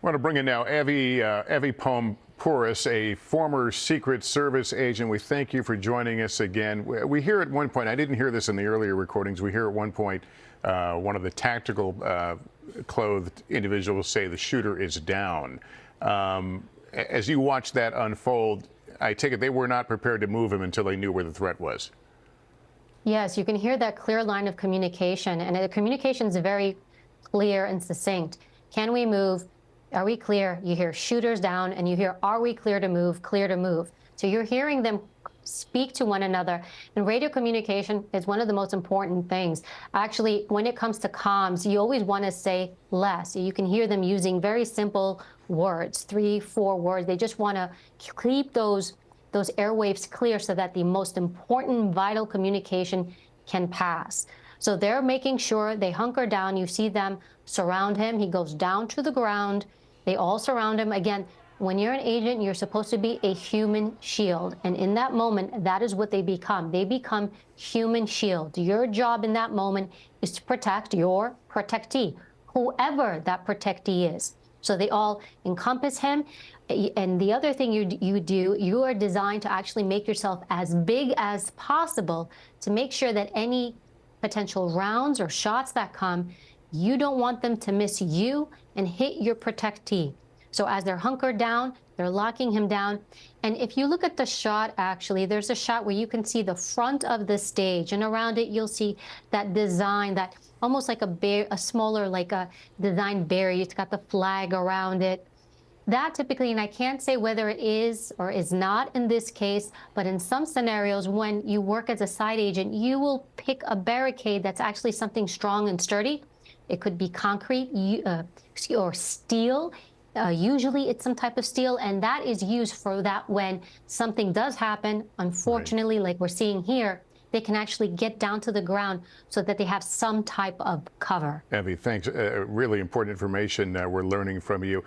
I want to bring in now Evie Pouris, a former Secret Service agent. We thank you for joining us again. We hear at one point, I didn't hear this in the earlier recordings, we hear at one point one of the tactical clothed individuals say the shooter is down. As you watch that unfold, I take it they were not prepared to move him until they knew where the threat was. Yes, you can hear that clear line of communication, and the communication is very clear and succinct. Can we move? Are we clear? You hear shooters down, and you hear, are we clear to move? Clear to move. So you're hearing them speak to one another. And radio communication is one of the most important things. Actually, when it comes to comms, you always want to say less. You can hear them using very simple words, 3, 4 words. They just want to keep those airwaves clear so that the most important vital communication can pass. So they're making sure they hunker down. You see them surround him. He goes down to the ground. They all surround him. Again, when you're an agent, you're supposed to be a human shield. And in that moment, that is what they become. They become human shield. Your job in that moment is to protect your protectee, whoever that protectee is. So they all encompass him. And the other thing you do, you are designed to actually make yourself as big as possible to make sure that any potential rounds or shots that come, you don't want them to miss you and hit your protectee. So as they're hunkered down, they're locking him down. And if you look at the shot, actually, there's a shot where you can see the front of the stage, and around it, you'll see that design, that almost like a smaller, like a design barrier. It's got the flag around it. That typically, and I can't say whether it is or is not in this case, but in some scenarios, when you work as a side agent, you will pick a barricade that's actually something strong and sturdy. It could be concrete or steel. Usually it's some type of steel, and that is used for that when something does happen, unfortunately, like we're seeing here, they can actually get down to the ground so that they have some type of cover. Evie, thanks. Really important information we're learning from you.